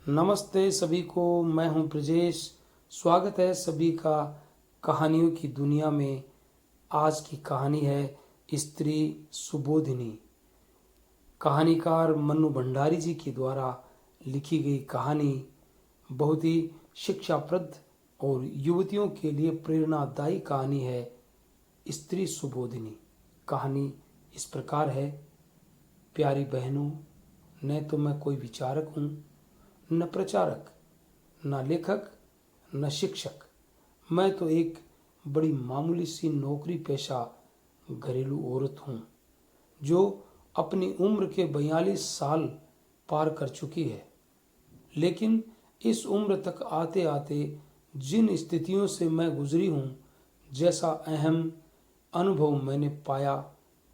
नमस्ते सभी को। मैं हूं ब्रजेश। स्वागत है सभी का कहानियों की दुनिया में। आज की कहानी है स्त्री सुबोधिनी। कहानीकार मन्नू भंडारी जी के द्वारा लिखी गई कहानी बहुत ही शिक्षाप्रद और युवतियों के लिए प्रेरणादायी कहानी है। स्त्री सुबोधिनी। कहानी इस प्रकार है। प्यारी बहनों, न तो मैं कोई विचारक हूँ, न प्रचारक, न लेखक, न शिक्षक। मैं तो एक बड़ी मामूली सी नौकरी पेशा घरेलू औरत हूँ जो अपनी उम्र के 42 साल पार कर चुकी है। लेकिन इस उम्र तक आते आते जिन स्थितियों से मैं गुजरी हूँ, जैसा अहम अनुभव मैंने पाया,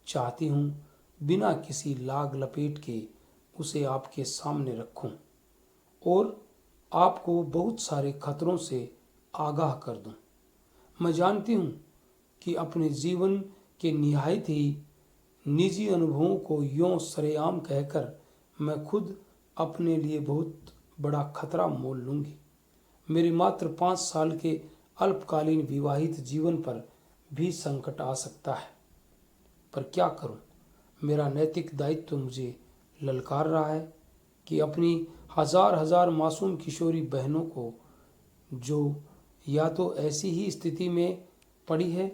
चाहती हूँ बिना किसी लाग लपेट के उसे आपके सामने रखूं और आपको बहुत सारे खतरों से आगाह कर दूं। मैं जानती हूं कि अपने जीवन के निहायत ही निजी अनुभवों को यों सरेआम कहकर मैं खुद अपने लिए बहुत बड़ा खतरा मोल लूंगी। मेरे मात्र 5 साल के अल्पकालीन विवाहित जीवन पर भी संकट आ सकता है। पर क्या करूं? मेरा नैतिक दायित्व मुझे ललकार रहा है कि अपनी हजार हजार मासूम किशोरी बहनों को, जो या तो ऐसी ही स्थिति में पड़ी है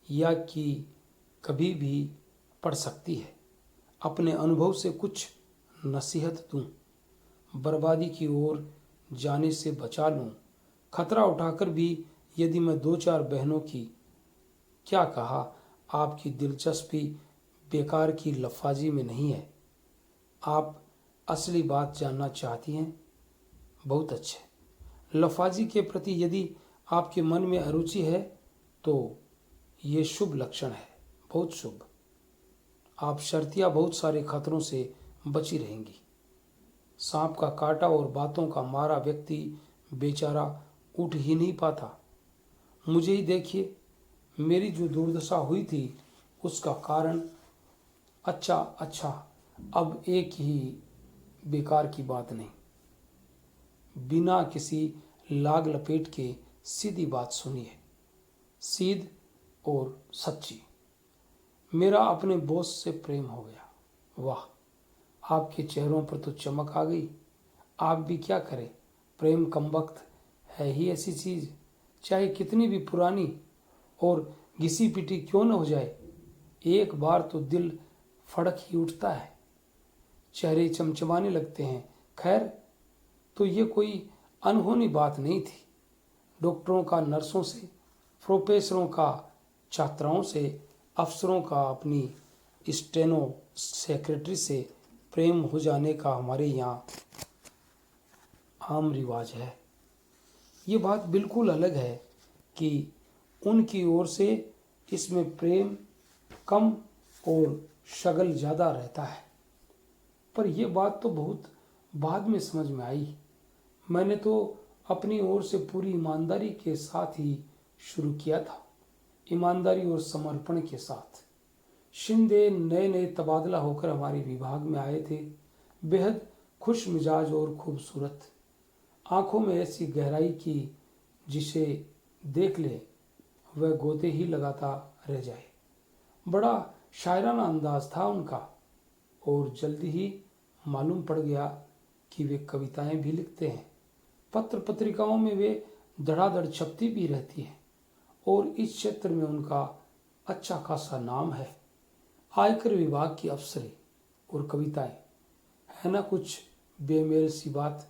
या कि कभी भी पड़ सकती है, अपने अनुभव से कुछ नसीहत दूं, बर्बादी की ओर जाने से बचा लूं। खतरा उठाकर भी यदि मैं 2-4 बहनों की, क्या कहा, आपकी दिलचस्पी बेकार की लफाजी में नहीं है। आप असली बात जानना चाहती हैं? बहुत अच्छे। लफाजी के प्रति यदि आपके मन में अरुचि है तो ये शुभ लक्षण है, बहुत शुभ। आप शर्तिया बहुत सारे खतरों से बची रहेंगी। सांप का काटा और बातों का मारा व्यक्ति बेचारा उठ ही नहीं पाता। मुझे ही देखिए, मेरी जो दुर्दशा हुई थी उसका कारण अच्छा अब एक ही बेकार की बात नहीं, बिना किसी लाग लपेट के सीधी बात सुनिए, सीध और सच्ची। मेरा अपने बॉस से प्रेम हो गया। वाह, आपके चेहरों पर तो चमक आ गई। आप भी क्या करें, प्रेम कमबख्त है ही ऐसी चीज, चाहे कितनी भी पुरानी और घिसी पिटी क्यों न हो जाए, एक बार तो दिल फड़क ही उठता है, चेहरे चमचमाने लगते हैं। खैर, तो ये कोई अनहोनी बात नहीं थी। डॉक्टरों का नर्सों से, प्रोफेसरों का छात्राओं से, अफसरों का अपनी स्टेनो सेक्रेटरी से प्रेम हो जाने का हमारे यहाँ आम रिवाज है। ये बात बिल्कुल अलग है कि उनकी ओर से इसमें प्रेम कम और शगल ज़्यादा रहता है। पर यह बात तो बहुत बाद में समझ में आई। मैंने तो अपनी ओर से पूरी ईमानदारी के साथ ही शुरू किया था, ईमानदारी और समर्पण के साथ। शिंदे नए नए तबादला होकर हमारे विभाग में आए थे, बेहद खुश मिजाज और खूबसूरत, आंखों में ऐसी गहराई की जिसे देख ले वह गोते ही लगाता रह जाए। बड़ा शायराना अंदाज था उनका और जल्दी ही मालूम पड़ गया कि वे कविताएं भी लिखते हैं। पत्र पत्रिकाओं में वे धड़ाधड़ छपती भी रहती हैं और इस क्षेत्र में उनका अच्छा खासा नाम है। आयकर विभाग की अफसरी और कविताएं, है ना कुछ बेमेल सी बात,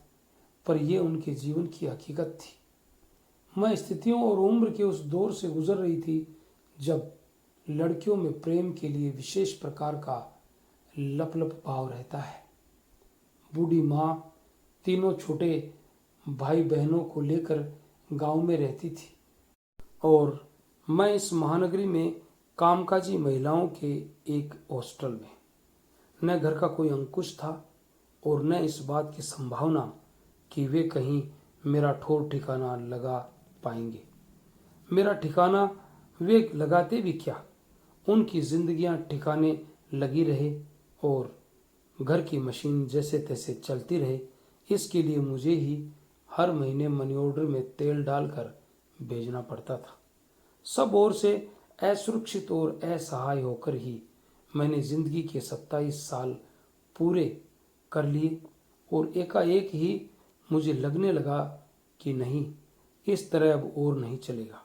पर यह उनके जीवन की हकीकत थी। मैं स्थितियों और उम्र के उस दौर से गुजर रही थी जब लड़कियों में प्रेम के लिए विशेष प्रकार का लप भाव रहता है। बूढ़ी माँ तीनों छोटे भाई बहनों को लेकर गांव में रहती थी और मैं इस महानगरी में कामकाजी महिलाओं के एक हॉस्टल में। न घर का कोई अंकुश था और न इस बात की संभावना कि वे कहीं मेरा ठौर ठिकाना लगा पाएंगे। मेरा ठिकाना वे लगाते भी क्या, उनकी जिंदगियां ठिकाने लगी रहे और घर की मशीन जैसे तैसे चलती रहे, इसके लिए मुझे ही हर महीने मनी ऑर्डर में तेल डालकर भेजना पड़ता था। सब ओर से असुरक्षित और असहाय होकर ही मैंने जिंदगी के 27 साल पूरे कर लिए और एकाएक ही मुझे लगने लगा कि नहीं, इस तरह अब और नहीं चलेगा।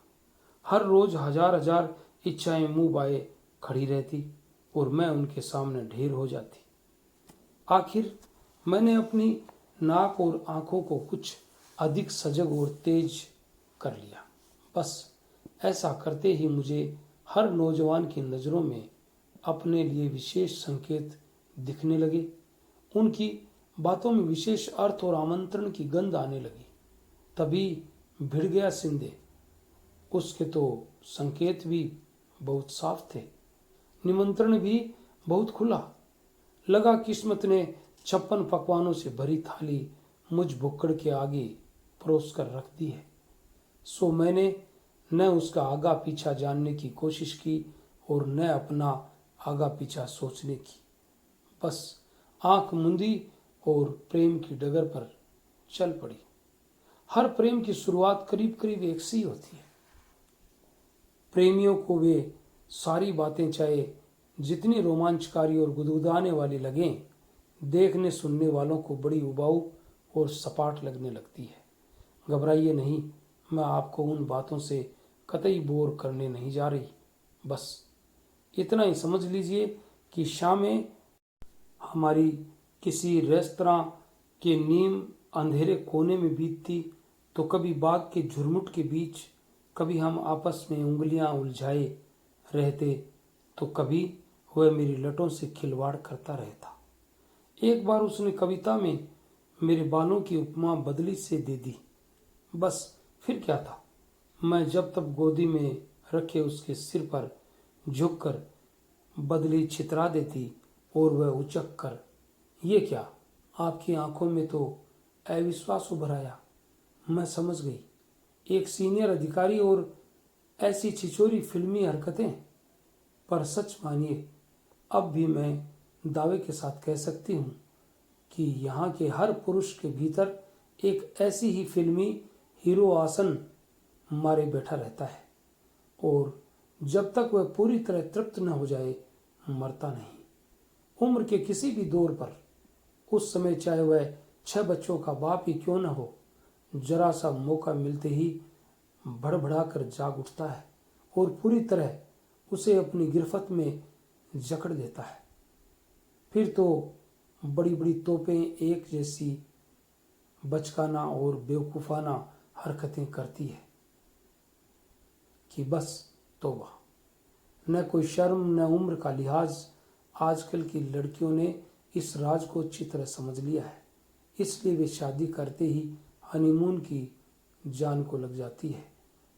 हर रोज हजार हजार इच्छाएं मुंह बाए खड़ी रहती और मैं उनके सामने ढेर हो जाती। आखिर मैंने अपनी नाक और आंखों को कुछ अधिक सजग और तेज कर लिया। बस ऐसा करते ही मुझे हर नौजवान की नज़रों में अपने लिए विशेष संकेत दिखने लगे। उनकी बातों में विशेष अर्थ और आमंत्रण की गंध आने लगी। तभी भिड़ गया शिंदे। उसके तो संकेत भी बहुत साफ थे, निमंत्रण भी बहुत खुला। लगा किस्मत ने 56 पकवानों से भरी थाली मुझ भुक्कड़ के आगे परोस कर रख दी है। सो मैंने न उसका आगा पीछा जानने की कोशिश की और न अपना आगा पीछा सोचने की। बस आंख मूंदी और प्रेम की डगर पर चल पड़ी। हर प्रेम की शुरुआत करीब करीब एक सी होती है। प्रेमियों को वे सारी बातें चाहे जितनी रोमांचकारी और गुदगुदाने वाली लगें, देखने सुनने वालों को बड़ी उबाऊ और सपाट लगने लगती है। घबराइए नहीं, मैं आपको उन बातों से कतई बोर करने नहीं जा रही। बस इतना ही समझ लीजिए कि शामें हमारी किसी रेस्तरां के नीम अंधेरे कोने में बीतती तो कभी बाग के झुरमुट के बीच, कभी हम आपस में उंगलियां उलझाए रहते तो कभी वह मेरी लटों से खिलवाड़ करता रहता। एक बार उसने कविता में मेरे बालों की उपमा बदली से दे दी। बस फिर क्या था, मैं जब तब गोदी में रखे उसके सिर पर झुककर बदली छितरा देती और वह उचक कर, ये क्या, आपकी आंखों में तो अविश्वास उभर आया। मैं समझ गई, एक सीनियर अधिकारी और ऐसी छिछोरी फिल्मी हरकतें। पर सच मानिए, अब भी मैं दावे के साथ कह सकती हूँ कि यहाँ के हर पुरुष के भीतर एक ऐसी ही फिल्मी हीरो आसन मारे बैठा रहता है और जब तक वह पूरी तरह तृप्त न हो जाए मरता नहीं। उम्र के किसी भी दौर पर, उस समय चाहे वह 6 बच्चों का बाप ही क्यों न हो, जरा सा मौका मिलते ही भड़बड़ा कर जाग उठता है और पूरी तरह उसे अपनी गिरफ्त में जकड़ देता है। फिर तो बड़ी बड़ी तोपें एक जैसी बचकाना और बेवकूफाना हरकतें करती है कि बस तौबा। न कोई शर्म न उम्र का लिहाज। आजकल की लड़कियों ने इस राज को अच्छी तरह समझ लिया है, इसलिए वे शादी करते ही हनीमून की जान को लग जाती है।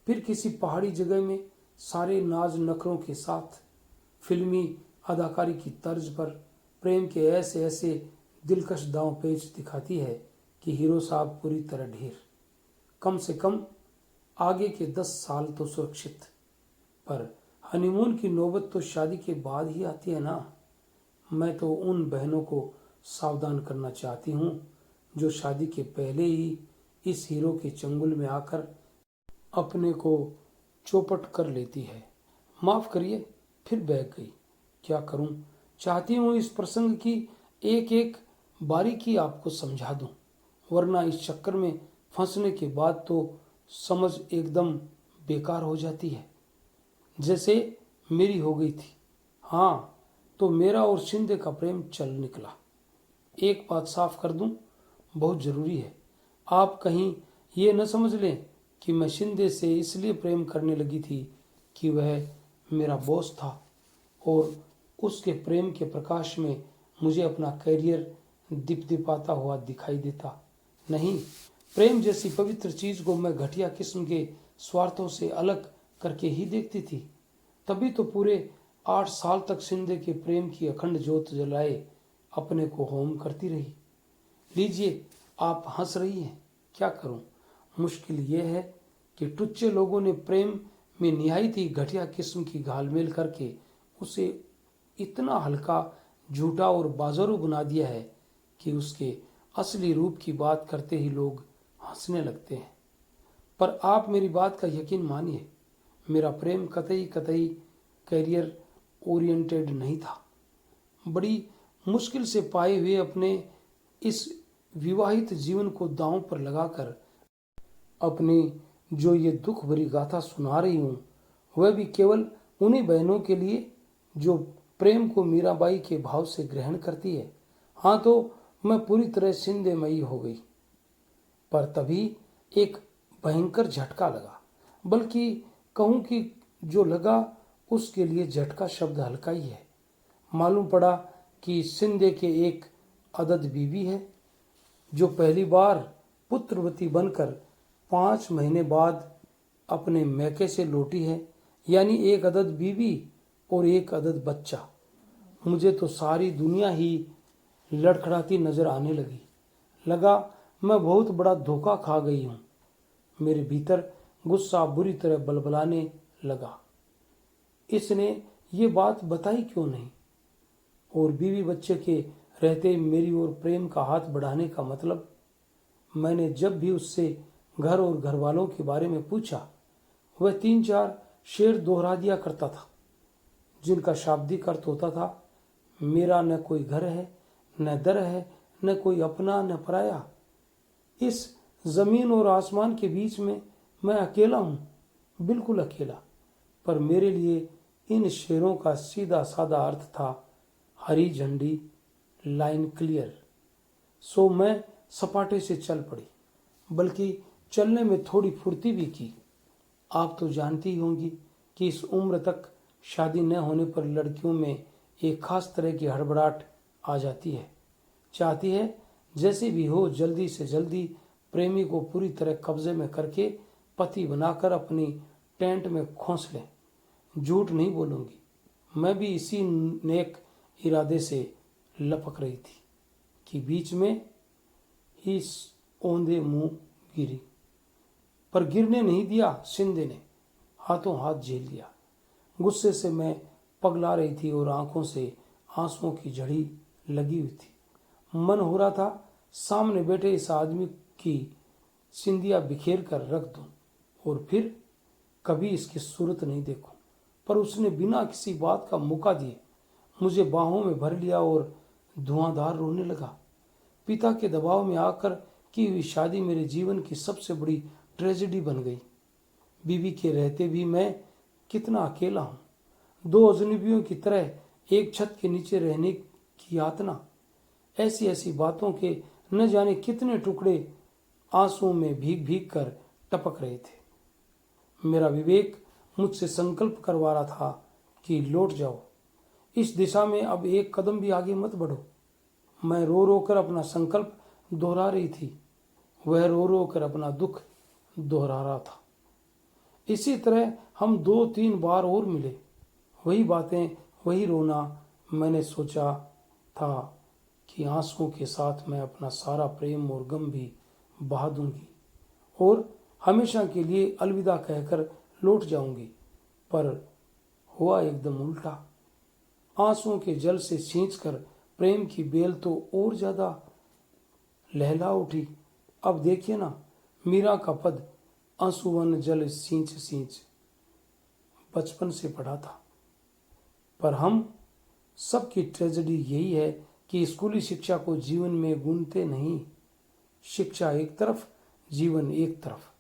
फिर किसी पहाड़ी जगह में सारे नाज नखरों के साथ फिल्मी अदाकारी की तर्ज पर प्रेम के ऐसे ऐसे दिलकश दांव पेच दिखाती है कि हीरो साहब पूरी तरह ढेर। कम से कम आगे के 10 साल तो सुरक्षित, पर हनीमून की नौबत तो शादी के बाद ही आती है ना। मैं तो उन बहनों को सावधान करना चाहती हूँ जो शादी के पहले ही इस हीरो के चंगुल में आकर अपने को चौपट कर लेती है। माफ करिए, फिर बहक गई। क्या करूं, चाहती हूं इस प्रसंग की एक एक बारीकी आपको समझा दूं, वरना इस चक्कर में फंसने के बाद तो समझ एकदम बेकार हो जाती है, जैसे मेरी हो गई थी। हाँ, तो मेरा और शिंदे का प्रेम चल निकला। एक बात साफ कर दूं, बहुत जरूरी है। आप कहीं ये न समझ लें कि मैं शिंदे से इसलिए प्रेम करने लगी थी कि वह मेरा बॉस था और उसके प्रेम के प्रकाश में मुझे अपना करियर दिपदिपाता हुआ दिखाई देता। नहीं, प्रेम जैसी पवित्र चीज को मैं घटिया किस्म के स्वार्थों से अलग करके ही देखती थी। तभी तो पूरे 8 साल तक शिंदे के प्रेम की अखंड ज्योत जलाए अपने को होम करती रही। लीजिए, आप हंस रही हैं, क्या करूं। मुश्किल यह है कि टुच्चे लोगों ने प्रेम में निहायत ही घटिया किस्म की घालमेल करके उसे इतना हल्का, झूठा और बाजारू बना दिया है कि उसके असली रूप की बात करते ही लोग हंसने लगते हैं। पर आप मेरी बात का यकीन मानिए, मेरा प्रेम कतई कतई कैरियर ओरिएंटेड नहीं था। बड़ी मुश्किल से पाए हुए अपने इस विवाहित जीवन को दांव पर लगाकर अपनी जो ये दुख भरी गाथा सुना रही हूं, वह भी केवल उन्हीं बहनों के लिए जो प्रेम को मीराबाई के भाव से ग्रहण करती है। हाँ, तो मैं पूरी तरह सिंधेमयी हो गई। पर तभी एक भयंकर झटका लगा, बल्कि कहूं कि जो लगा उसके लिए झटका शब्द हल्का ही है। मालूम पड़ा कि सिंधे के एक अदद बीवी है जो पहली बार पुत्रवती बनकर 5 महीने बाद अपने मैके से लौटी है, यानी एक अदद बीवी और एक अदद बच्चा। मुझे तो सारी दुनिया ही लड़खड़ाती नजर आने लगा मैं बहुत बड़ा धोखा खा गई हूं। मेरे भीतर गुस्सा बुरी तरह बलबलाने लगा। इसने ये बात बताई क्यों नहीं? और बीवी बच्चे के रहते मेरी ओर प्रेम का हाथ बढ़ाने का मतलब? मैंने जब भी उससे घर और घर वालों के बारे में पूछा, वह 3-4 शेर दोहरा दिया करता था, जिनका शाब्दिक अर्थ होता था, मेरा न कोई घर है, न दर है, न कोई अपना न पराया। इस जमीन और आसमान के बीच में मैं अकेला हूं, बिल्कुल अकेला। पर मेरे लिए इन शेरों का सीधा साधा अर्थ था हरी झंडी, लाइन क्लियर। सो मैं सपाटे से चल पड़ी, बल्कि चलने में थोड़ी फुर्ती भी की। आप तो जानती ही होंगी कि इस उम्र तक शादी न होने पर लड़कियों में एक खास तरह की हड़बड़ाहट आ जाती है। चाहती है जैसे भी हो जल्दी से जल्दी प्रेमी को पूरी तरह कब्जे में करके पति बनाकर अपनी टेंट में खोस लें। झूठ नहीं बोलूंगी, मैं भी इसी नेक इरादे से लपक रही थी कि बीच में ही औंधे मुंह गिरी। पर गिरने नहीं दिया सिंधे ने, हाथों हाथ झेल लिया। गुस्से से मैं पगला रही थी और आंखों से आंसुओं की झड़ी लगी हुई थी। मन हो रहा था सामने बैठे इस आदमी की सिंधिया बिखेर कर रख दूं और फिर कभी इसकी सूरत नहीं देखूं। पर उसने बिना किसी बात का मौका दिए मुझे बाहों में भर लिया और धुआंधार रोने लगा। पिता के दबाव में आकर की हुई शादी मेरे जीवन की सबसे बड़ी ट्रेजेडी बन गई। बीवी के रहते भी मैं कितना अकेला हूं। 2 अजनबियों की तरह एक छत के नीचे रहने की यातना। ऐसी ऐसी बातों के न जाने कितने टुकड़े आंसुओं में भीग भीग कर टपक रहे थे। मेरा विवेक मुझसे संकल्प करवा रहा था कि लौट जाओ, इस दिशा में अब एक कदम भी आगे मत बढ़ो। मैं रो रो कर अपना संकल्प दोहरा रही थी, वह रो रो कर अपना दुख दोहरा रहा था। इसी तरह हम 2-3 बार और मिले, वही बातें, वही रोना। मैंने सोचा था कि आंसुओं के साथ मैं अपना सारा प्रेम और गम भी बहा दूंगी और हमेशा के लिए अलविदा कहकर लौट जाऊंगी। पर हुआ एकदम उल्टा। आंसुओं के जल से सींचकर प्रेम की बेल तो और ज्यादा लहला उठी। अब देखिए ना, मीरा का पद आंसुवन जल सींच सींच बचपन से पढ़ा था। पर हम सबकी ट्रेजेडी यही है कि स्कूली शिक्षा को जीवन में गुनते नहीं। शिक्षा एक तरफ, जीवन एक तरफ,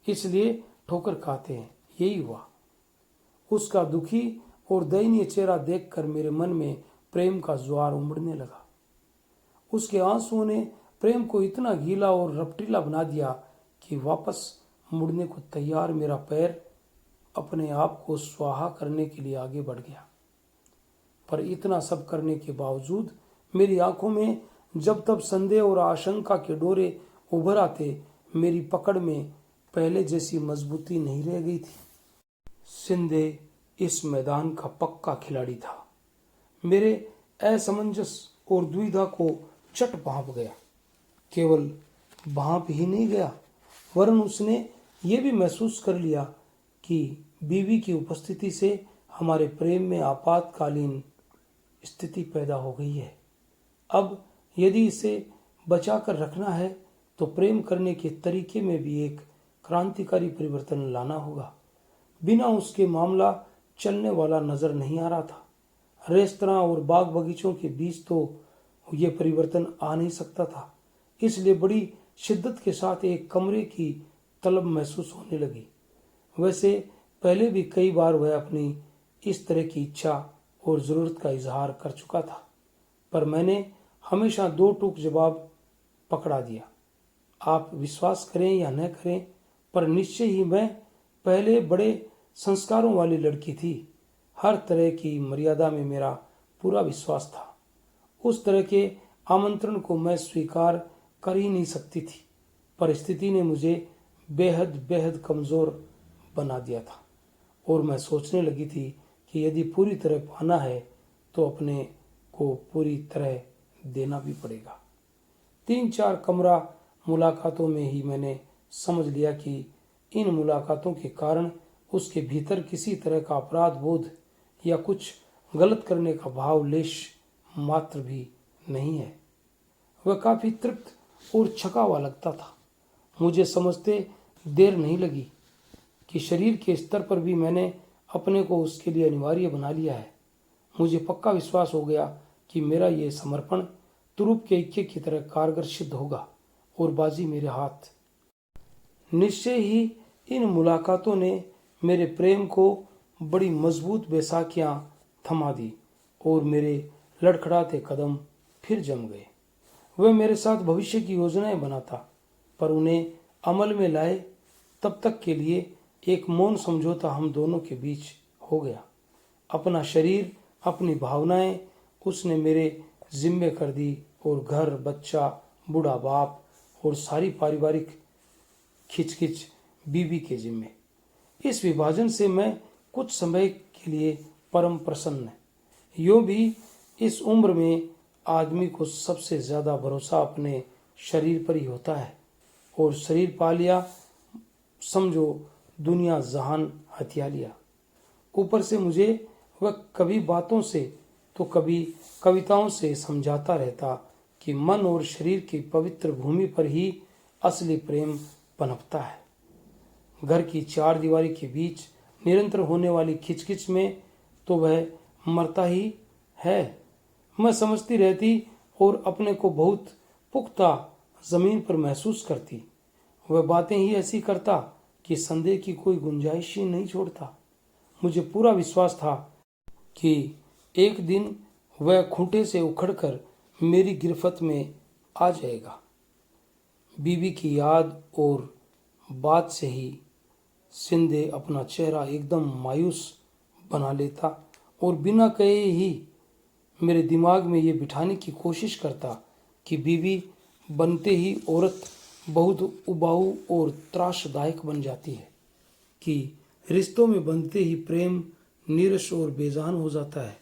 इसलिए ठोकर खाते हैं। यही हुआ। उसका दुखी और दयनीय चेहरा देखकर मेरे मन में प्रेम का ज्वार उमड़ने लगा। उसके आंसुओं ने प्रेम को इतना गीला और रपटीला बना दिया कि वापस मुड़ने को तैयार मेरा पैर अपने आप को स्वाहा करने के लिए आगे बढ़ गया। पर इतना सब करने के बावजूद मेरी आंखों में जब तब संदेह और आशंका के डोरे उभर आते, मेरी पकड़ में पहले जैसी मजबूती नहीं रह गई थी। सिंधे इस मैदान का पक्का खिलाड़ी था। मेरे असमंजस और दुविधा को चट भांप गया। केवल भांप ही नहीं गया, वरन उसने ये भी महसूस कर लिया कि बीवी की उपस्थिति से हमारे प्रेम में आपातकालीन स्थिति पैदा हो गई है। अब यदि इसे बचा कर रखना है तो प्रेम करने के तरीके में भी एक क्रांतिकारी परिवर्तन लाना होगा। बिना उसके मामला चलने वाला नजर नहीं आ रहा था। रेस्तरां और बाग बगीचों के बीच तो ये परिवर्तन आ नहीं सकता था, इसलिए बड़ी शिद्दत के साथ एक कमरे की तलब महसूस होने लगी। वैसे पहले भी कई बार वह अपनी इस तरह की इच्छा और ज़रूरत का इजहार कर चुका था, पर मैंने हमेशा दो टूक जवाब पकड़ा दिया। आप विश्वास करें या न करें, पर निश्चय ही मैं पहले बड़े संस्कारों वाली लड़की थी। हर तरह की मर्यादा में मेरा पूरा विश्वास था। उस तरह के आमंत्रण को मैं स्वीकार कर ही नहीं सकती थी। परिस्थिति ने मुझे बेहद बेहद कमज़ोर बना दिया था और मैं सोचने लगी थी कि यदि पूरी तरह पाना है तो अपने को पूरी तरह देना भी पड़ेगा। 3-4 कमरा मुलाकातों में ही मैंने समझ लिया कि इन मुलाकातों के कारण उसके भीतर किसी तरह का अपराध बोध या कुछ गलत करने का भाव लेश मात्र भी नहीं है। वह काफी तृप्त और छका हुआ लगता था। मुझे समझते देर नहीं लगी कि शरीर के स्तर पर भी मैंने अपने को उसके लिए अनिवार्य बना लिया है। मुझे पक्का विश्वास हो गया कि मेरा ये समर्पण तुरुप के इक्के की तरह कारगर सिद्ध होगा और बाजी मेरे हाथ। निश्चय ही इन मुलाकातों ने मेरे प्रेम को बड़ी मजबूत बैसाखियां थमा दी और मेरे लड़खड़ाते कदम फिर जम गए। वह मेरे साथ भविष्य की योजनाएं बनाता, पर उन्हें अमल में लाए तब तक के लिए एक मौन समझौता हम दोनों के बीच हो गया। अपना शरीर, अपनी भावनाएं उसने मेरे जिम्मे कर दी और घर, बच्चा, बूढ़ा बाप और सारी पारिवारिक खिचखिच बीवी के जिम्मे। इस विभाजन से मैं कुछ समय के लिए परम प्रसन्न। यूं भी इस उम्र में आदमी को सबसे ज्यादा भरोसा अपने शरीर पर ही होता है, और शरीर पा लिया समझो दुनिया जहान हथिया लिया। ऊपर से मुझे वह कभी बातों से तो कभी कविताओं से समझाता रहता कि मन और शरीर की पवित्र भूमि पर ही असली प्रेम पनपता है। घर की चार दीवारी के बीच निरंतर होने वाली खिचखिच में तो वह मरता ही है। मैं समझती रहती और अपने को बहुत पुख्ता जमीन पर महसूस करती। वह बातें ही ऐसी करता कि संदेह की कोई गुंजाइश ही नहीं छोड़ता। मुझे पूरा विश्वास था कि एक दिन वह खूंटे से उखड़कर मेरी गिरफ्त में आ जाएगा। बीवी की याद और बात से ही सिंधे अपना चेहरा एकदम मायूस बना लेता और बिना कहे ही मेरे दिमाग में ये बिठाने की कोशिश करता कि बीवी बनते ही औरत बहुत उबाऊ और त्रासदायक बन जाती है, कि रिश्तों में बनते ही प्रेम नीरस और बेजान हो जाता है,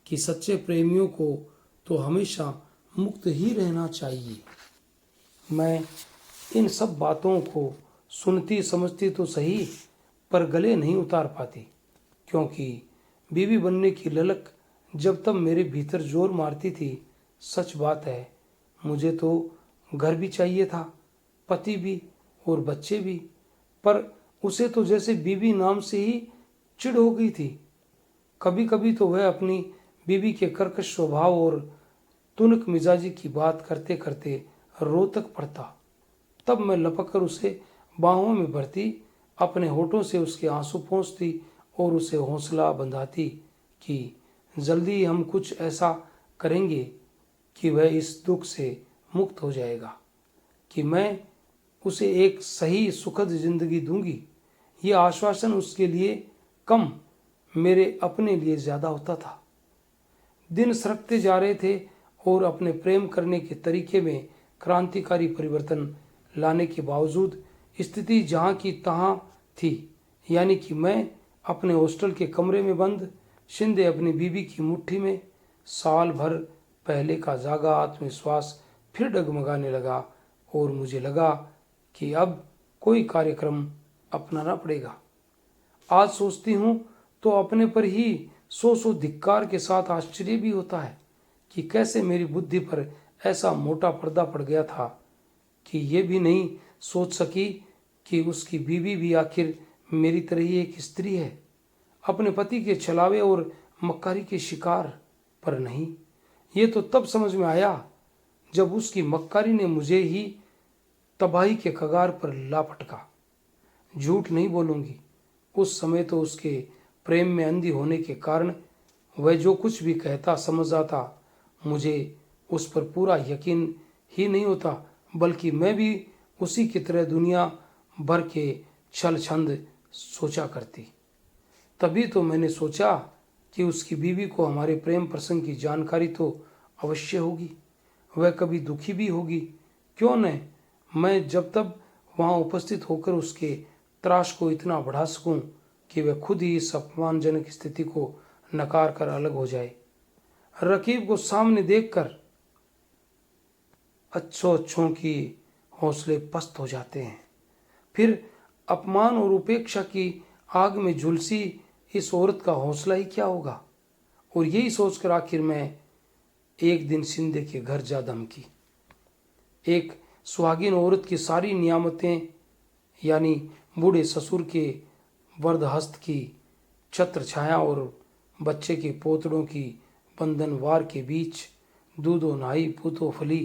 कि सच्चे प्रेमियों को तो हमेशा मुक्त ही रहना चाहिए। मैं इन सब बातों को सुनती समझती तो सही, पर गले नहीं उतार पाती, क्योंकि बीवी बनने की ललक जब तब मेरे भीतर जोर मारती थी। सच बात है, मुझे तो घर भी चाहिए था, पति भी और बच्चे भी, पर उसे तो जैसे बीवी नाम से ही चिढ़ हो गई थी। कभी कभी तो वह अपनी बीवी के कर्कश स्वभाव और तुनक मिजाजी की बात करते करते रो तक पड़ता। तब मैं लपक कर उसे बाहों में भरती, अपने होठों से उसके आंसू पोंछती और उसे हौसला बंधाती कि जल्दी हम कुछ ऐसा करेंगे कि वह इस दुख से मुक्त हो जाएगा, कि मैं उसे एक सही सुखद जिंदगी दूंगी। यह आश्वासन उसके लिए कम, मेरे अपने लिए ज्यादा होता था। दिन सरकते जा रहे थे और अपने प्रेम करने के तरीके में क्रांतिकारी परिवर्तन लाने के बावजूद स्थिति जहां की तहां थी। यानी कि मैं अपने हॉस्टल के कमरे में बंद, शिंदे अपनी बीबी की मुट्ठी में। साल भर पहले का जागा आत्मविश्वास फिर डगमगाने लगा और मुझे लगा कि अब कोई कार्यक्रम अपनाना पड़ेगा। आज सोचती हूँ तो अपने पर ही सौ धिक्कार के साथ आश्चर्य भी होता है कि कैसे मेरी बुद्धि पर ऐसा मोटा पर्दा पड़ गया था कि ये भी नहीं सोच सकी कि उसकी बीवी भी आखिर मेरी तरह ही एक स्त्री है, अपने पति के छलावे और मक्कारी के शिकार। पर नहीं, ये तो तब समझ में आया जब उसकी मक्कारी ने मुझे ही तबाही के कगार पर ला पटका। झूठ नहीं बोलूंगी, उस समय तो उसके प्रेम में अंधी होने के कारण वह जो कुछ भी कहता समझ आता, मुझे उस पर पूरा यकीन ही नहीं होता, बल्कि मैं भी उसी की तरह दुनिया भर के छल छंद सोचा करती। तभी तो मैंने सोचा कि उसकी बीवी को हमारे प्रेम प्रसंग की जानकारी तो अवश्य होगी, वह कभी दुखी भी होगी, क्यों न मैं जब तब वहां उपस्थित होकर उसके त्रास को इतना बढ़ा सकूं कि वह खुद ही इस अपमानजनक स्थिति को नकार कर अलग हो जाए। रकीब को सामने देखकर अच्छों की हौसले पस्त हो जाते हैं। फिर अपमान और उपेक्षा की आग में झुलसी इस औरत का हौसला ही क्या होगा। और यही सोचकर आखिर मैं एक दिन शिंदे के घर जा धमकी। एक सुहागिन औरत की सारी नियामतें, यानी बूढ़े ससुर के वरदहस्त की छत्र छाया और बच्चे के पोतड़ों की बंधनवार के बीच दूधो नाई पूतो फली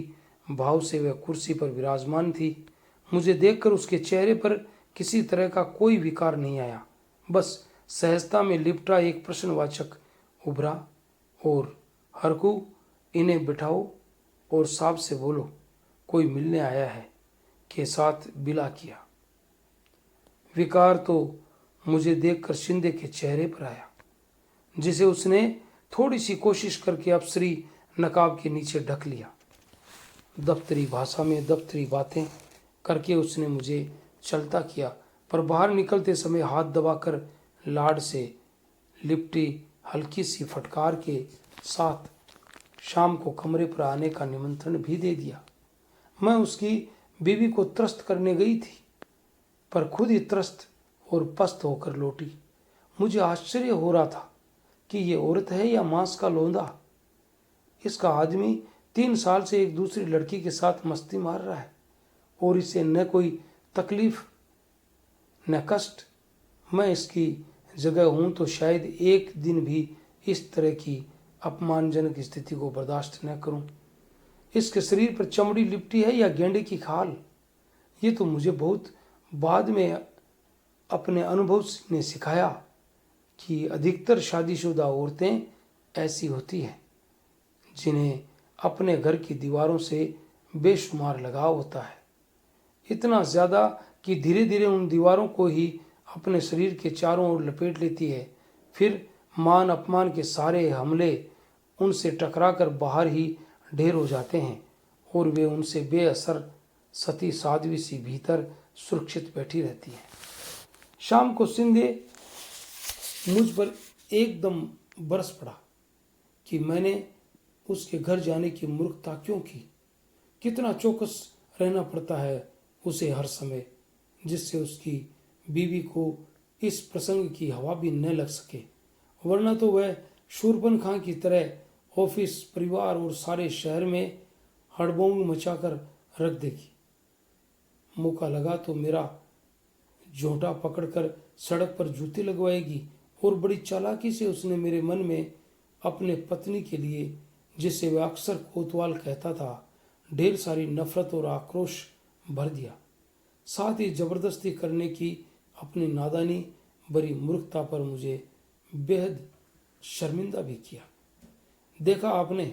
भाव से वह कुर्सी पर विराजमान थी। मुझे देखकर उसके चेहरे पर किसी तरह का कोई विकार नहीं आया, बस सहजता में लिपटा एक प्रश्नवाचक उभरा। और हरकू, इन्हें बिठाओ और साहब से बोलो कोई मिलने आया है के साथ बिला किया। विकार तो मुझे देखकर शिंदे के चेहरे पर आया, जिसे उसने थोड़ी सी कोशिश करके अफसरी नकाब के नीचे ढक लिया। दफ्तरी भाषा में दफ्तरी बातें करके उसने मुझे चलता किया, पर बाहर निकलते समय हाथ दबाकर लाड से लिपटी हल्की सी फटकार के साथ शाम को कमरे पर आने का निमंत्रण भी दे दिया। मैं उसकी बीवी को त्रस्त करने गई थी, पर खुद ही त्रस्त और पस्त होकर लौटी। मुझे आश्चर्य हो रहा था कि ये औरत है या मांस का लोंदा। इसका आदमी 3 साल से एक दूसरी लड़की के साथ मस्ती मार रहा है और इसे न कोई तकलीफ न कष्ट। मैं इसकी जगह हूं तो शायद एक दिन भी इस तरह की अपमानजनक स्थिति को बर्दाश्त न करूं। इसके शरीर पर चमड़ी लिपटी है या गेंडे की खाल, ये तो मुझे बहुत बाद में अपने अनुभव ने सिखाया कि अधिकतर शादीशुदा औरतें ऐसी होती हैं, जिन्हें अपने घर की दीवारों से बेशुमार लगाव होता है, इतना ज़्यादा कि धीरे धीरे उन दीवारों को ही अपने शरीर के चारों ओर लपेट लेती है। फिर मान अपमान के सारे हमले उनसे टकराकर बाहर ही ढेर हो जाते हैं और वे उनसे बेअसर सती साध्वी सी भीतर सुरक्षित बैठी रहती हैं। शाम को शिंदे मुझ पर एकदम बरस पड़ा कि मैंने उसके घर जाने की मूर्खता क्यों की। कितना चौकस रहना पड़ता है उसे हर समय, जिससे उसकी बीवी को इस प्रसंग की हवा भी न लग सके, वरना तो वह शूरपन खां की तरह ऑफिस, परिवार और सारे शहर में हड़बोंग मचाकर रख देगी। मौका लगा तो मेरा झोंटा पकड़कर सड़क पर जूते लगवाएगी और बड़ी चालाकी से उसने मेरे मन में अपने पत्नी के लिए, जिसे वह अक्सर कोतवाल कहता था, ढेर सारी नफरत और आक्रोश भर दिया। साथ ही जबरदस्ती करने की अपनी नादानी भरी मूर्खता पर मुझे बेहद शर्मिंदा भी किया। देखा आपने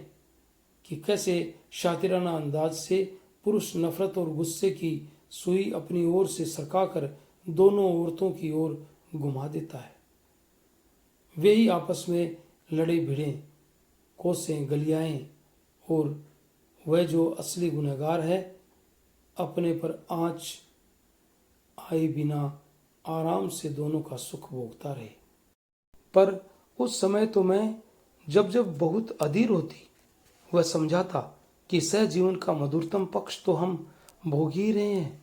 कि कैसे शातिराना अंदाज से पुरुष नफरत और गुस्से की सुई अपनी ओर से सरकाकर दोनों औरतों की ओर घुमा देता है। वे ही आपस में लड़े भिड़े, कोसें गलियाएं, और वह जो असली गुनहगार है अपने पर आंच आए बिना आराम से दोनों का सुख भोगता रहे। पर उस समय तो मैं जब जब बहुत अधीर होती, वह समझाता कि सहजीवन का मधुरतम पक्ष तो हम भोग ही रहे हैं।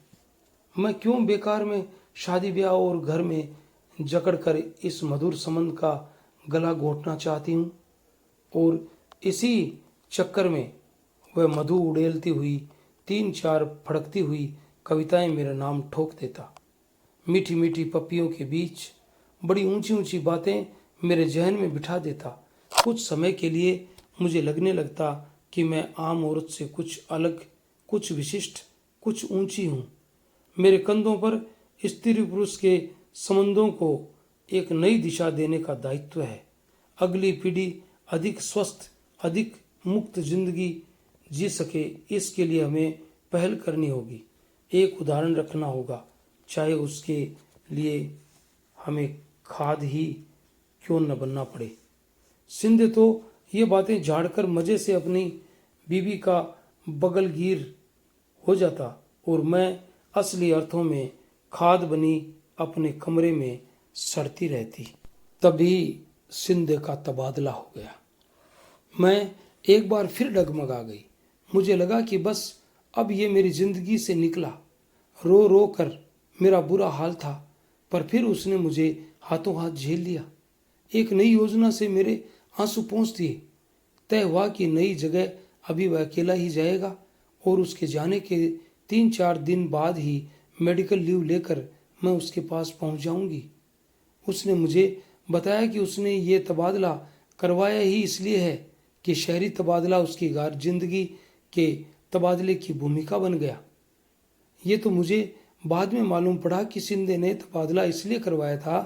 मैं क्यों बेकार में शादी ब्याह और घर में जकड़कर इस मधुर संबंध का गला घोटना चाहती हूँ। और इसी चक्कर में वह मधु उड़ेलती हुई 3-4 फड़कती हुई कविताएं मेरा नाम ठोक देता। मीठी मीठी पप्पियों के बीच बड़ी ऊंची ऊंची बातें मेरे जहन में बिठा देता। कुछ समय के लिए मुझे लगने लगता कि मैं आम औरत से कुछ अलग, कुछ विशिष्ट, कुछ ऊंची हूँ। मेरे कंधों पर स्त्री पुरुष के संबंधों को एक नई दिशा देने का दायित्व है। अगली पीढ़ी अधिक स्वस्थ, अधिक मुक्त जिंदगी जी सके, इसके लिए हमें पहल करनी होगी, एक उदाहरण रखना होगा, चाहे उसके लिए हमें खाद ही क्यों न बनना पड़े। सिंध तो ये बातें झाड़कर मजे से अपनी बीवी का बगलगीर हो जाता और मैं असली अर्थों में खाद बनी अपने कमरे में सड़ती रहती। तभी सिंध का तबादला हो गया। मैं एक बार फिर डगमगा गई। मुझे लगा कि बस अब ये मेरी जिंदगी से निकला। रो रो कर मेरा बुरा हाल था, पर फिर उसने मुझे हाथों हाथ झेल लिया। एक नई योजना से मेरे आंसू पहुंच दिए। तय हुआ कि नई जगह अभी वह अकेला ही जाएगा और उसके जाने के 3-4 दिन बाद ही मेडिकल लीव लेकर मैं उसके पास पहुंच जाऊंगी। उसने मुझे बताया कि उसने ये तबादला करवाया ही इसलिए है कि शहरी तबादला उसकी जिंदगी के तबादले की भूमिका बन गया। ये तो मुझे बाद में मालूम पड़ा कि सिंधे ने तबादला इसलिए करवाया था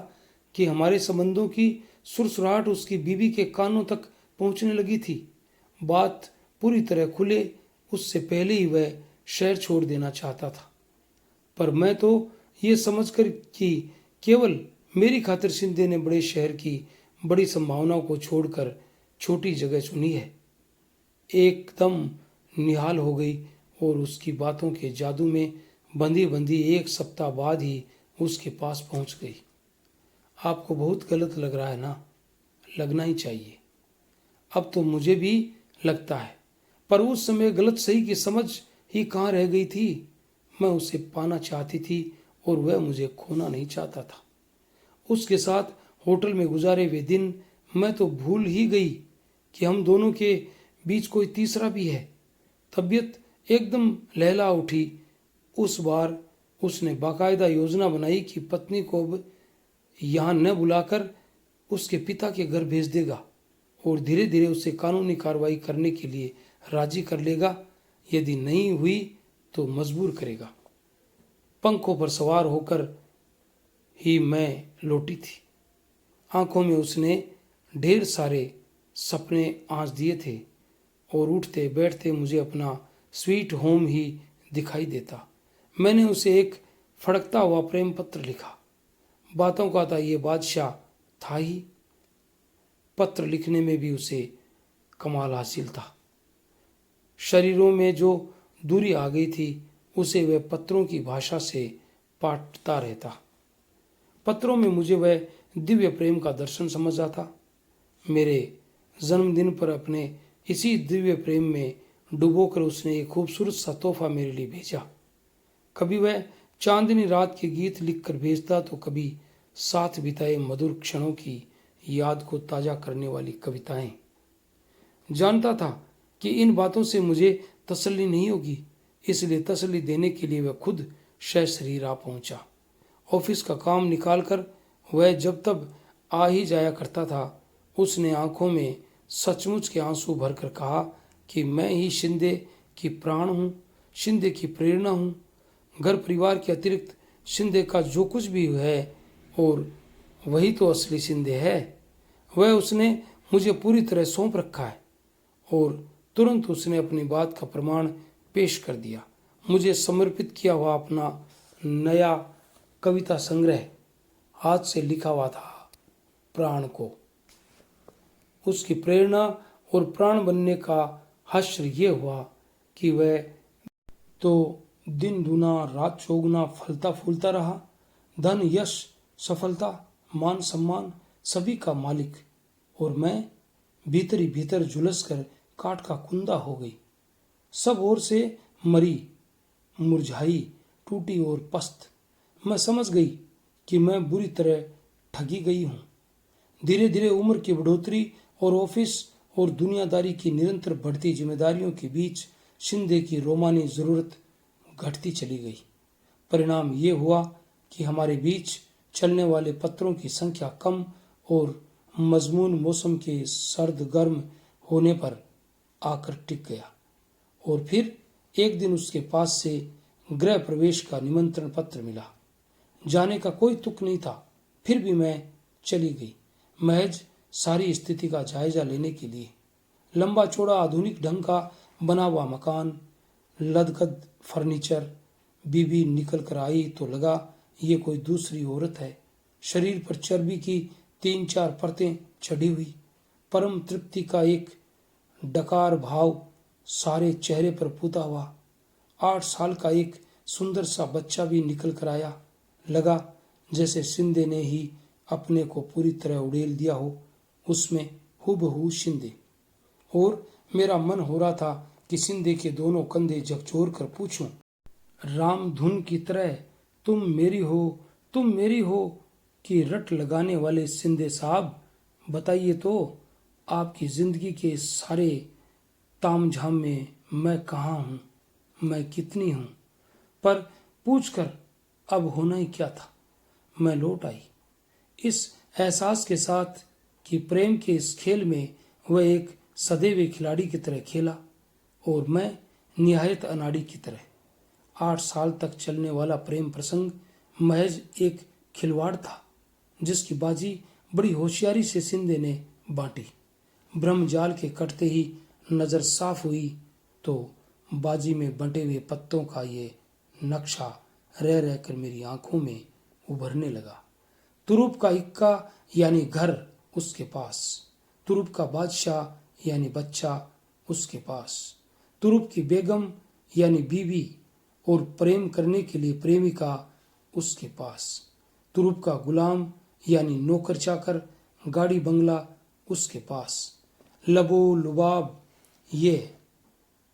कि हमारे संबंधों की सुरसुराहट उसकी बीवी के कानों तक पहुंचने लगी थी। बात पूरी तरह खुले उससे पहले ही वह शहर छोड़ देना चाहता था, पर मैं तो ये समझकर कि केवल मेरी खातिर सिंधे ने बड़े शहर की बड़ी संभावनाओं को छोड़कर छोटी जगह चुनी है, एकदम निहाल हो गई और उसकी बातों के जादू में बंधी बंधी 1 सप्ताह बाद ही उसके पास पहुंच गई। आपको बहुत गलत लग रहा है ना? लगना ही चाहिए। अब तो मुझे भी लगता है, पर उस समय गलत सही की समझ ही कहाँ रह गई थी। मैं उसे पाना चाहती थी और वह मुझे खोना नहीं चाहता था। उसके साथ होटल में गुजारे हुए दिन मैं तो भूल ही गई कि हम दोनों के बीच कोई तीसरा भी है। तबीयत एकदम लहला उठी। उस बार उसने बाकायदा योजना बनाई कि पत्नी को अब यहाँ न बुलाकर उसके पिता के घर भेज देगा और धीरे धीरे उसे कानूनी कार्रवाई करने के लिए राजी कर लेगा। यदि नहीं हुई तो मजबूर करेगा। पंखों पर सवार होकर ही मैं लौटी थी। आंखों में उसने ढेर सारे सपने आंच दिए थे और उठते बैठते मुझे अपना स्वीट होम ही दिखाई देता। मैंने उसे एक फड़कता हुआ प्रेम पत्र लिखा। बातों का था ये बादशाह था ही। पत्र लिखने में भी उसे कमाल हासिल था। शरीरों में जो दूरी आ गई थी उसे वह पत्रों की भाषा से पाटता रहता। पत्रों में मुझे वह दिव्य प्रेम का दर्शन समझ आता। मेरे जन्मदिन पर अपने इसी दिव्य प्रेम में डुबोकर उसने एक खूबसूरत सा तोहफा मेरे लिए भेजा। कभी वह चांदनी रात के गीत लिखकर भेजता तो कभी साथ बिताए मधुर क्षणों की याद को ताजा करने वाली कविताएं। जानता था कि इन बातों से मुझे तसल्ली नहीं होगी, इसलिए तसल्ली देने के लिए वह खुद सशरीर आ पहुंचा। ऑफिस का काम निकालकर वह जब तब आ ही जाया करता था। उसने आंखों में सचमुच के आंसू भरकर कहा कि मैं ही शिंदे की प्राण हूँ, शिंदे की प्रेरणा हूँ। घर परिवार के अतिरिक्त शिंदे का जो कुछ भी है और वही तो असली शिंदे है। वह उसने मुझे पूरी तरह सौंप रखा है। और तुरंत उसने अपनी बात का प्रमाण पेश कर दिया। मुझे समर्पित किया हुआ अपना नया कविता संग्रह हाथ से लिखा हुआ था प्राण को। उसकी प्रेरणा और प्राण बनने का हश्र ये हुआ कि वह तो दिन दुना रात चौगुना फलता फूलता रहा। धन यश सफलता मान सम्मान सभी का मालिक, और मैं भीतर ही भीतर झुलस कर काठ का कुंदा हो गई। सब ओर से मरी, मुरझाई, टूटी और पस्त। मैं समझ गई कि मैं बुरी तरह ठगी गई हूँ। धीरे धीरे उम्र की बढ़ोतरी और ऑफिस और दुनियादारी की निरंतर बढ़ती जिम्मेदारियों के बीच शिंदे की रोमानी जरूरत घटती चली गई। परिणाम ये हुआ कि हमारे बीच चलने वाले पत्रों की संख्या कम और मजमून मौसम के सर्द गर्म होने पर आकर टिक गया। और फिर एक दिन उसके पास से गृह प्रवेश का निमंत्रण पत्र मिला। जाने का कोई तुक नहीं था, फिर भी मैं चली गई, महज सारी स्थिति का जायजा लेने के लिए। लंबा चौड़ा आधुनिक ढंग का बना हुआ मकान, लदगद फर्नीचर। बीबी निकल कर आई तो लगा ये कोई दूसरी औरत है। शरीर पर चर्बी की 3-4 परतें चढ़ी हुई, परम तृप्ति का एक डकार भाव सारे चेहरे पर पुता हुआ। 8 साल का एक सुंदर सा बच्चा भी निकल कर आया। लगा जैसे शिंदे ने ही अपने को पूरी तरह उड़ेल दिया हो, उसमें हुबहू शिंदे। और मेरा मन हो रहा था कि शिंदे के दोनों कंधे झकझोर कर पूछूं, रामधुन की तरह तुम मेरी हो कि रट लगाने वाले शिंदे साहब, बताइए तो आपकी जिंदगी के सारे तामझाम में मैं कहाँ हूँ, मैं कितनी हूँ। पर पूछकर अब होना ही क्या था। मैं लौट आई इस एहसास के साथ कि प्रेम के इस खेल में वह एक सदैव खिलाड़ी की तरह खेला और मैं निहायत अनाड़ी की तरह। 8 साल तक चलने वाला प्रेम प्रसंग महज एक खिलवाड़ था, जिसकी बाजी बड़ी होशियारी से शिंदे ने बांटी। ब्रह्मजाल के कटते ही नजर साफ हुई तो बाजी में बंटे हुए पत्तों का ये नक्शा रह रहकर मेरी आंखों में उभरने लगा। तुरुप का इक्का यानी घर उसके पास, तुरुप का बादशाह यानी बच्चा उसके पास, तुरुप की बेगम यानी बीवी और प्रेम करने के लिए प्रेमिका उसके पास, तुरुप का गुलाम यानी नौकर चाकर, गाड़ी बंगला उसके पास। लबो लुबाब ये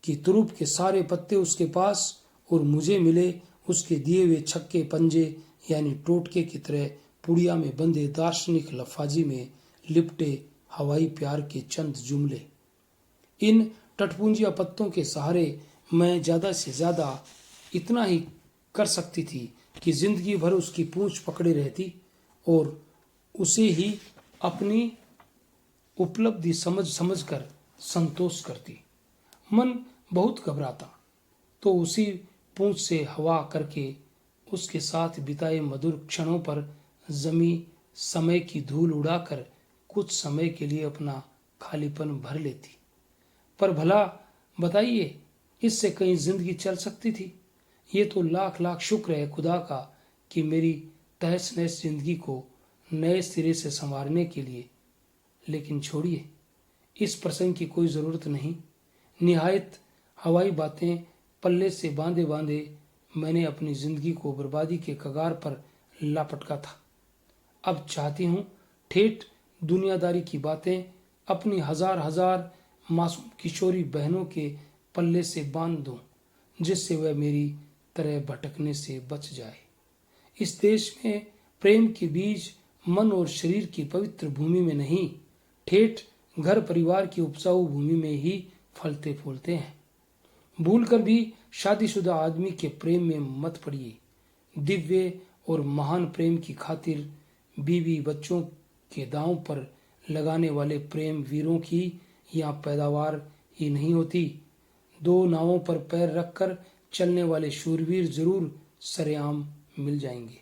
कि तुरुप के सारे पत्ते उसके पास और मुझे मिले उसके दिए हुए छक्के पंजे यानी टोटके की तरह पुड़िया में बंधे दार्शनिक लफाजी में लिपटे हवाई प्यार के चंद जुमले। इन टटपुंजिया पत्तों के सहारे मैं ज्यादा से ज्यादा इतना ही कर सकती थी कि जिंदगी भर उसकी पूंछ पकड़े रहती और उसे ही अपनी उपलब्धि समझ कर संतोष करती। मन बहुत घबराता तो उसी पूंछ से हवा करके उसके साथ बिताए मधुर क्षणों पर जमी समय की धूल उड़ाकर कुछ समय के लिए अपना खालीपन भर लेती। पर भला बताइए, इससे कहीं जिंदगी चल सकती थी? ये तो लाख लाख शुक्र है खुदा का कि मेरी तहस नहस जिंदगी को नए सिरे से संवारने के लिए। लेकिन छोड़िए, इस प्रसंग की कोई जरूरत नहीं। निहायत हवाई बातें पल्ले से बांधे बांधे मैंने अपनी जिंदगी को बर्बादी के कगार पर लापटका था। अब चाहती हूँ ठेठ दुनियादारी की बातें अपनी हजार हजार मासूम किशोरी बहनों के पल्ले से बांध दूं, जिससे वह मेरी तरह भटकने से बच जाए। इस देश में प्रेम के बीज मन और शरीर की पवित्र भूमि में नहीं, ठेठ घर परिवार की उपजाऊ भूमि में ही फलते फूलते हैं। भूलकर भी शादीशुदा आदमी के प्रेम में मत पड़िए। दिव्य और महान प्रेम की खातिर बीवी बच्चों के दांव पर लगाने वाले प्रेम वीरों की यहाँ पैदावार ही नहीं होती। 2 नावों पर पैर रखकर चलने वाले शूरवीर जरूर सरेआम मिल जाएंगे।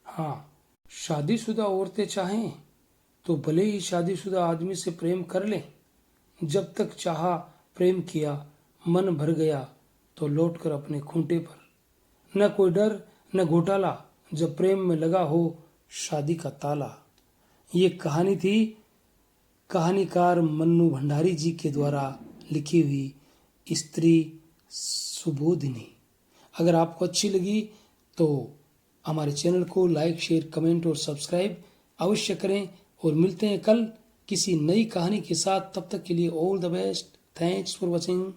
हाँ, शादीशुदा औरतें चाहें तो भले ही शादीशुदा आदमी से प्रेम कर लें। जब तक चाहा प्रेम किया, मन भर गया तो लौटकर अपने खूंटे पर। न कोई डर न घोटाला, जब प्रेम में लगा हो शादी का ताला। ये कहानी थी कहानीकार मन्नू भंडारी जी के द्वारा लिखी हुई स्त्री सुबोधिनी। अगर आपको अच्छी लगी तो हमारे चैनल को लाइक, शेयर, कमेंट और सब्सक्राइब अवश्य करें और मिलते हैं कल किसी नई कहानी के साथ। तब तक के लिए all the best. Thanks for watching.